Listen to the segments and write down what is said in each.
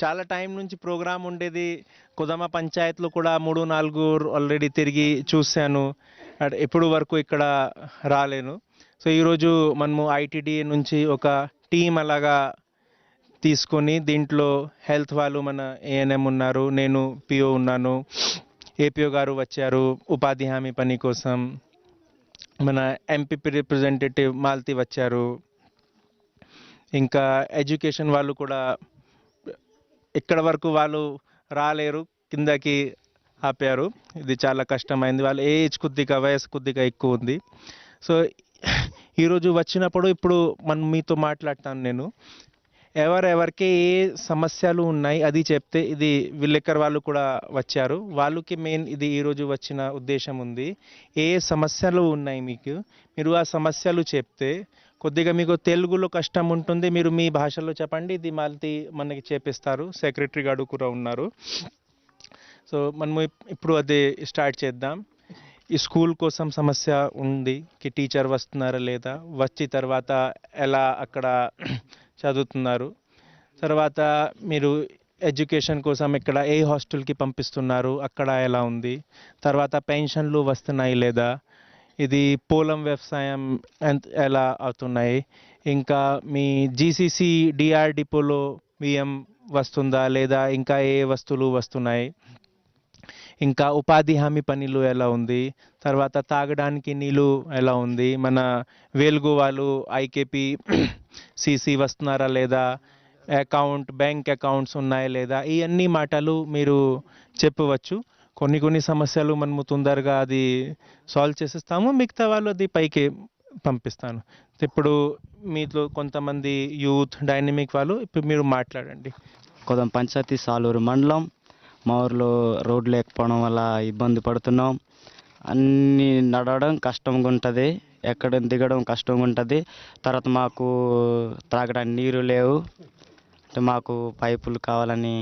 చాలా టైం నుంచి ప్రోగ్రామ్ ఉండేది. కుదమ పంచాయత్‌లో కూడా 3, 4 ఆల్రెడీ తిరిగి చూసాను. ఇప్పుడు వరకు ఇక్కడ రాలేను. సో, ఈరోజు మనము ఐటీడీఏ నుంచి ఒక టీమ్ అలాగా తీసుకొని దీంట్లో హెల్త్ వాళ్ళు మన ఏఎన్ఎం ఉన్నారు, నేను పిఓ ఉన్నాను, ఏపీఓ గారు వచ్చారు ఉపాధి హామీ పని కోసం, మన ఎంపీపీ రిప్రజెంటేటివ్ మాలతి వచ్చారు, ఇంకా ఎడ్యుకేషన్ వాళ్ళు కూడా ఇక్కడ వరకు వాళ్ళు రాలేరు, కిందకి ఆపారు. ఇది చాలా కష్టమైంది. వాళ్ళ ఏజ్ కొద్దిగా వయసు కొద్దిగా ఎక్కువ ఉంది. సో ఈరోజు వచ్చినప్పుడు ఇప్పుడు మీతో మాట్లాడతాను నేను. ఎవరెవరికి ఏ సమస్యలు ఉన్నాయి అది చెప్తే, ఇది విలేకర్ వాళ్ళు కూడా వచ్చారు, వాళ్ళకి మెయిన్ ఇది ఈరోజు వచ్చిన ఉద్దేశం ఉంది. ఏ సమస్యలు ఉన్నాయి మీకు, మీరు ఆ సమస్యలు చెప్తే కొద్దిగా మీకు తెలుగులో కష్టం ఉంటుంది, మీరు మీ భాషలో చెప్పండి, ఇది మాలతి మనకి చేపిస్తారు. సెక్రటరీ గారు కూడా ఉన్నారు. సో మనము ఇప్పుడు అది స్టార్ట్ చేద్దాం. ఈ స్కూల్ కోసం సమస్య ఉంది, కి టీచర్ వస్తున్నారా లేదా, వచ్చి తర్వాత ఎలా అక్కడ చదువుతున్నారు, తర్వాత మీరు ఎడ్యుకేషన్ కోసం ఇక్కడ ఏ హాస్టల్కి పంపిస్తున్నారు, అక్కడ ఎలా ఉంది, తర్వాత పెన్షన్లు వస్తున్నాయి లేదా, ఇది పొలం వ్యవసాయం ఎలా అవుతున్నాయి, ఇంకా మీ జీసీసీ డిఆర్ డిపోలో బియ్యం వస్తుందా లేదా, ఇంకా ఏ వస్తువులు వస్తున్నాయి, ఇంకా ఉపాధి హామీ పనులు ఎలా ఉంది, తర్వాత తాగడానికి నీళ్ళు ఎలా ఉంది, మన వెలుగు వాళ్ళు ఐకేపీ సిసి వస్తున్నారా లేదా, బ్యాంక్ అకౌంట్స్ ఉన్నాయా లేదా, ఈ అన్ని మాటలు మీరు చెప్పవచ్చు. కొన్ని సమస్యలు మనము తొందరగా అది సాల్వ్ చేసేస్తాము, మిగతా వాళ్ళు అది పైకి పంపిస్తాను. ఇప్పుడు మీతో కొంతమంది యూత్ డైనమిక్ వాళ్ళు ఇప్పుడు మీరు మాట్లాడండి. కొదం పంచాయతీ సాలూరు మండలం. మా ఊర్లో రోడ్లు లేకపోవడం వల్ల ఇబ్బంది పడుతున్నాం. అన్నీ నడవడం కష్టంగా ఉంటుంది, ఎక్కడ దిగడం కష్టంగా ఉంటుంది. తర్వాత మాకు త్రాగడానికి నీరు లేవు, అంటే మాకు పైపులు కావాలని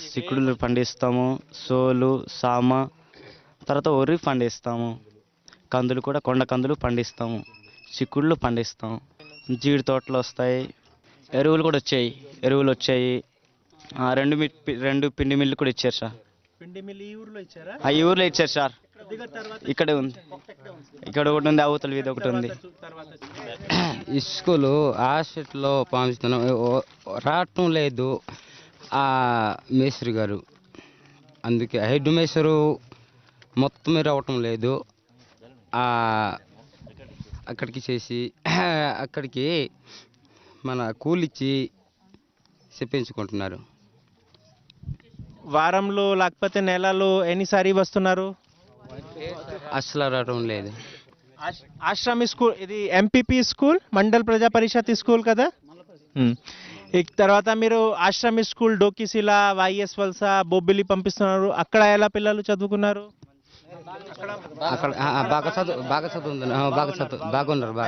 సిక్కుడులు పండిస్తాము, సోలు సామ, తర్వాత వరి పండిస్తాము, కందులు కూడా కొండ కందులు పండిస్తాము, చిక్కుళ్ళు పండిస్తాము, జీడి తోటలు వస్తాయి, ఎరువులు కూడా వచ్చాయి. రెండు పిండి మిల్లు కూడా ఇచ్చారు సార్. ఈ ఊర్లో ఇచ్చారు సార్. ఇక్కడే ఉంది, ఇక్కడ ఒకటి ఉంది, అవతల వీధి ఒకటి ఉంది. స్కూలు హాస్పిటల్లో పంపిస్తున్నాం, రావటం లేదు ఆ మేస్త్రి గారు. అందుకే హెడ్ మేస్త్రు మొత్తం రావటం లేదు. అక్కడికి మన కూలిచ్చి చెప్పించుకుంటున్నారు. వారంలో లేకపోతే నెలలో ఎన్నిసారి వస్తున్నారు? అసలు రావటం లేదు. ఆశ్రమి స్కూల్, ఇది ఎంపీపీ స్కూల్, మండల్ ప్రజా పరిషత్ స్కూల్ కదా. తర్వాత మీరు ఆశ్రమి స్కూల్ డోకిసిలా, వైఎస్ వలస, బొబ్బిలి పంపిస్తున్నారు, అక్కడ ఎలా పిల్లలు చదువుకున్నారు? అక్కడ బాగా బాగున్నారు.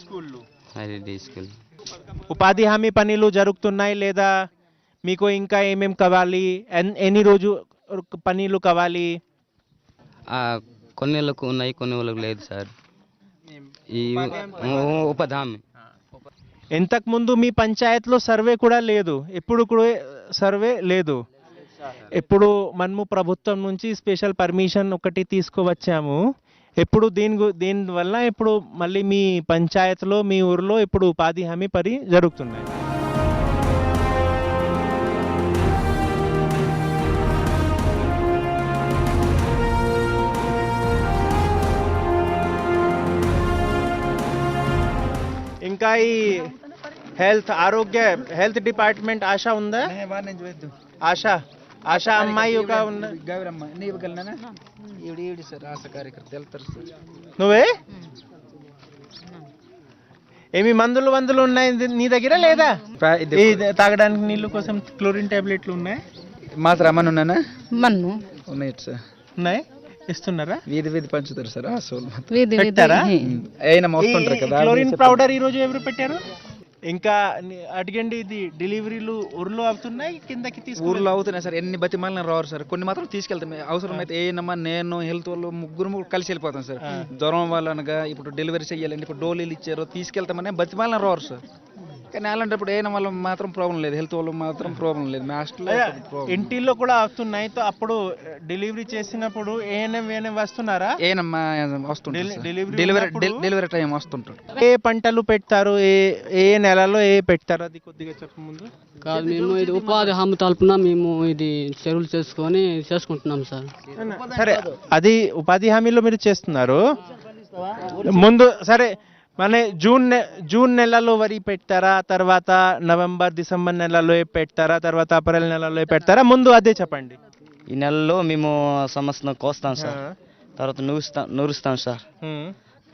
స్కూల్ ఉపాధి హామీ పనులు జరుగుతున్నాయి లేదా, మీకు ఇంకా ఏమేమి కావాలి, ఎన్ని రోజు పనులు కావాలి? కొన్ని వాళ్ళకు ఉన్నాయి, కొన్ని వాళ్ళకు లేదు సార్. ఈ ఉపాధి హామీ ఇంతకు ముందు మీ పంచాయత్లో సర్వే కూడా లేదు, ఎప్పుడు కూడా సర్వే లేదు. ఇప్పుడు మనము ప్రభుత్వం నుంచి స్పెషల్ పర్మిషన్ ఒకటి తీసుకువచ్చాము. ఇప్పుడు దీనివల్ల ఇప్పుడు మళ్ళీ మీ పంచాయత్లో, మీ ఊర్లో ఇప్పుడు ఉపాధి హామీ పని జరుగుతున్నాయి. ఇంకా ఈ హెల్త్ డిపార్ట్మెంట్ ఆశా ఉందా? ఆశా అమ్మాయి ఒక ఉందా? నువ్వే ఏమి మందులు ఉన్నాయి నీ దగ్గర లేదా? తాగడానికి నీళ్ళు కోసం క్లోరిన్ టాబ్లెట్లు ఉన్నాయి? మాత్రం అమ్మను ఉన్నానా? ఉన్నాయి సార్. ఉన్నాయి, ఇస్తున్నారా? వీధి పంచుతారు సార్. పెట్టారా? క్లోరిన్ పౌడర్ ఈ రోజు ఎవరు పెట్టారు? ఇంకా అడిగండి, ఇది డెలివరీలు ఊర్లో అవుతున్నాయి, కిందకి ఊర్లో అవుతున్నాయి సార్. ఎన్ని బతిమాలను రావు సార్, కొన్ని మాత్రం తీసుకెళ్తాం. అవసరమైతే ఏనమ్మా నేను హెల్త్ వాళ్ళు ముగ్గురు కలిసి వెళ్ళిపోతాం సార్. జ్వరం వాళ్ళనగా ఇప్పుడు డెలివరీ చెయ్యాలండి, ఇప్పుడు డోలీలు ఇచ్చారు, తీసుకెళ్తామని బతిమాలను రావు సార్. కానీ అలాంటప్పుడు ఏఎన్ఎం వల్ల మాత్రం ప్రాబ్లం లేదు, హెల్త్ వల్ల మాత్రం ప్రాబ్లం లేదు. మా హాస్టల్లో ఇంటిల్లో కూడా వస్తున్నాయి. అప్పుడు డెలివరీ చేసినప్పుడు ఏఎన్ఎం వస్తున్నారా? ఏఎన్ఎం వస్తుంటాడు, డెలివరీ టైం వస్తుంటాడు. ఏ పంటలు పెడతారు, ఏ నెలలో పెడతారు, అది కొద్దిగా చెప్పు ముందు. కాదు, మేము ఇది ఉపాధి హామీ తరపున మేము ఇది చెరువులు చేసుకుంటున్నాం సార్. సరే, అది ఉపాధి హామీలో మీరు చేస్తున్నారు ముందు. సరే, మన జూన్ నెలలో వరి పెడతారా, తర్వాత నవంబర్ డిసెంబర్ నెలలో పెడతారా, తర్వాత ఏప్రిల్ నెలలో పెడతారా? ముందు అదే చెప్పండి. ఈ నెలలో మేము సంవత్సరం కోస్తాం సార్, తర్వాత నూరుస్తాం సార్,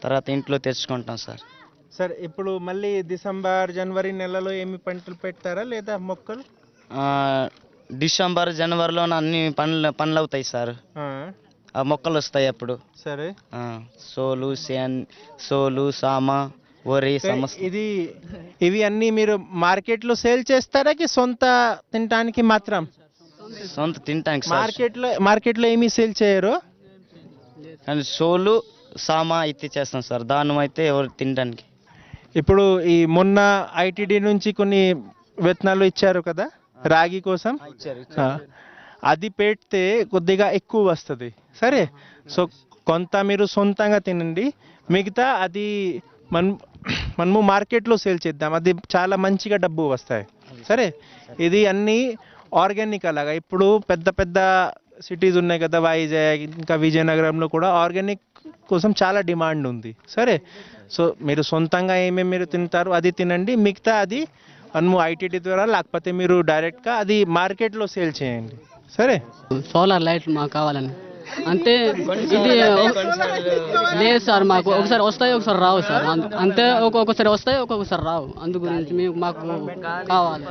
తర్వాత ఇంట్లో తెచ్చుకుంటాం సార్. సరే, ఇప్పుడు మళ్ళీ డిసెంబర్ జనవరి నెలలో ఏమి పంటలు పెడతారా లేదా మొక్కలు? డిసెంబర్ జనవరిలోనే అన్ని పండ్లు అవుతాయి సార్, ఆ మొక్కలు వస్తాయి అప్పుడు. సరే, సోలు సామ వరి ఇవి అన్ని మీరు మార్కెట్లో సేల్ చేస్తారా కి సొంత తినడానికి మాత్రం? సొంత తినటానికి మార్కెట్లో ఏమీ సేల్ చేయరు, కానీ సోలు సామ అయితే చేస్తాం సార్, దానం అయితే ఎవరు తినడానికి. ఇప్పుడు ఈ మొన్న ఐటీడీ నుంచి కొన్ని విత్తనాలు ఇచ్చారు కదా రాగి కోసం, అది పెడితే కొద్దిగా ఎక్కువ వస్తుంది. సరే, సో కొంత మీరు సొంతంగా తినండి, మిగతా అది మనము మార్కెట్లో సేల్ చేద్దాం, అది చాలా మంచిగా డబ్బు వస్తాయి. సరే, ఇది అన్నీ ఆర్గానిక్. అలాగా ఇప్పుడు పెద్ద పెద్ద సిటీస్ ఉన్నాయి కదా, వైజాగ్ ఇంకా విజయనగరంలో కూడా ఆర్గానిక్ కోసం చాలా డిమాండ్ ఉంది. సరే, సో మీరు సొంతంగా ఏమేమి మీరు తింటారు అది తినండి, మిగతా అది మనము ఐటీడీ ద్వారా లేకపోతే మీరు డైరెక్ట్గా అది మార్కెట్లో సేల్ చేయండి. సరే, సోలార్ లైట్లు మాకు కావాలని అంటే ఇది లేదు సార్, మాకు ఒకసారి వస్తాయి ఒకసారి రావు సార్, అంతే. ఒక్కొక్కసారి వస్తాయి ఒక్కొక్కసారి రావు, అందు గురించి మాకు కావాలి.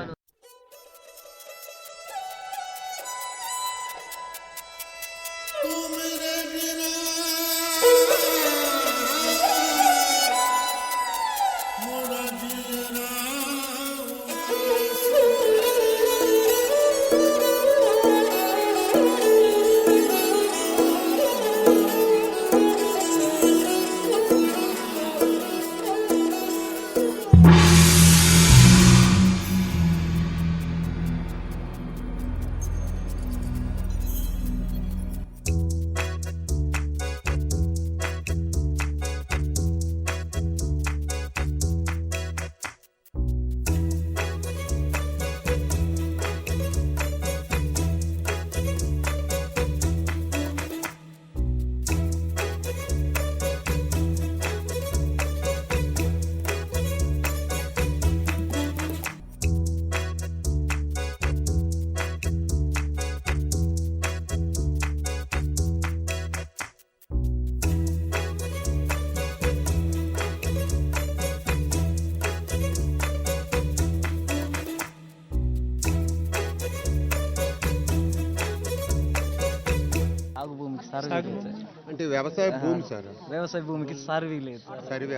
అంటే వ్యవసాయ భూమి సార్, వ్యవసాయ భూమికి సర్వే లేదు, సర్వే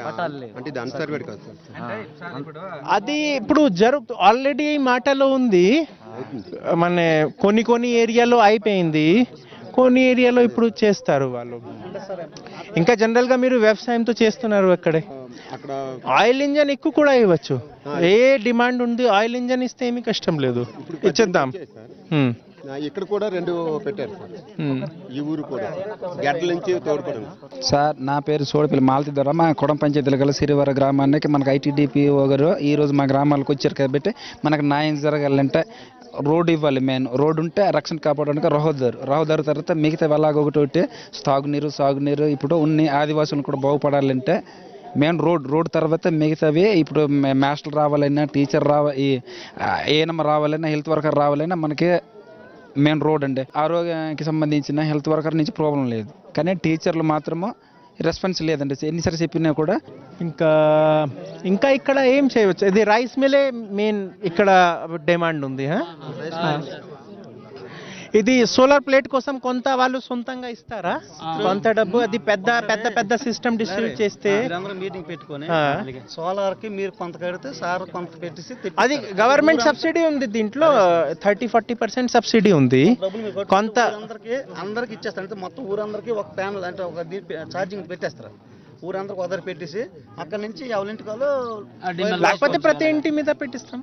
అంటే ఇది అన్సర్వేడ్ కాదు సార్. అది ఇప్పుడు ఆల్రెడీ మాటలో ఉంది. మన కొన్ని ఏరియాలో అయిపోయింది, కొన్ని ఏరియాలో ఇప్పుడు చేస్తారు వాళ్ళు. ఇంకా జనరల్ గా మీరు వ్యవసాయంతో చేస్తున్నారు అక్కడే. అక్కడ ఆయిల్ ఇంజన్ ఎక్కువ కూడా ఇవ్వచ్చు, ఏ డిమాండ్ ఉంది ఆయిల్ ఇంజన్ ఇస్తే ఏమీ కష్టం లేదు, ఇచ్చేద్దాం. ఇక్కడ కూడా 2 పెట్టారు సార్, ఈ ఊరు కూడా గడ్డల నుంచి తోడ్పడం. సార్, నా పేరు సోడిపల్లి మాలతి ద్వారా మా కొడం పంచాయతీలు గల సిరివర గ్రామానికి మనకు ఐటీడీపీఓ గారు ఈరోజు మా గ్రామాలకు వచ్చారు కాబట్టి మనకు న్యాయం జరగాలంటే రోడ్డు ఇవ్వాలి. మెయిన్ రోడ్డు ఉంటే రక్షణ కాపాడడానికి రహదారు తర్వాత మిగతా అలాగొకటి సాగునీరు ఇప్పుడు ఉన్ని ఆదివాసులు కూడా బాగుపడాలంటే మెయిన్ రోడ్ తర్వాత మిగతావి ఇప్పుడు మాస్టర్ రావాలన్నా, టీచర్ ఏఎన్ఎం రావాలన్నా, హెల్త్ వర్కర్ రావాలన్నా మనకి మెయిన్ రోడ్ అండి. ఆరోగ్యానికి సంబంధించిన హెల్త్ వర్కర్ నుంచి ప్రాబ్లం లేదు, కానీ టీచర్లు మాత్రము రెస్పాన్స్ లేదండి, ఎన్నిసార్లు చెప్పినా కూడా. ఇంకా ఇక్కడ ఏం చేయవచ్చు, ఇది రైస్ మిల్లే మెయిన్ ఇక్కడ డిమాండ్ ఉంది. ఇది సోలార్ ప్లేట్ కోసం కొంత వాళ్ళు సొంతంగా ఇస్తారా, కొంత డబ్బు? అది పెద్ద సిస్టమ్ డిస్ట్రిబ్యూట్ చేస్తే మీటింగ్ పెట్టుకొని సోలార్ కి మీరు కొంత కడితే సార్ కొంత పెట్టేసి అది గవర్నమెంట్ సబ్సిడీ ఉంది, దీంట్లో 30-40% సబ్సిడీ ఉంది. కొంత అందరికి ఇచ్చేస్తారు, అంటే మొత్తం ఊరందరికి ఒక ప్యానల్ అంటే ఒక ఛార్జింగ్ పెట్టేస్తారు. ఊరందరికి వదిలి పెట్టేసి అక్కడ నుంచి ఎవరింటికాలో లేకపోతే ప్రతి ఇంటి మీద పెట్టిస్తాం.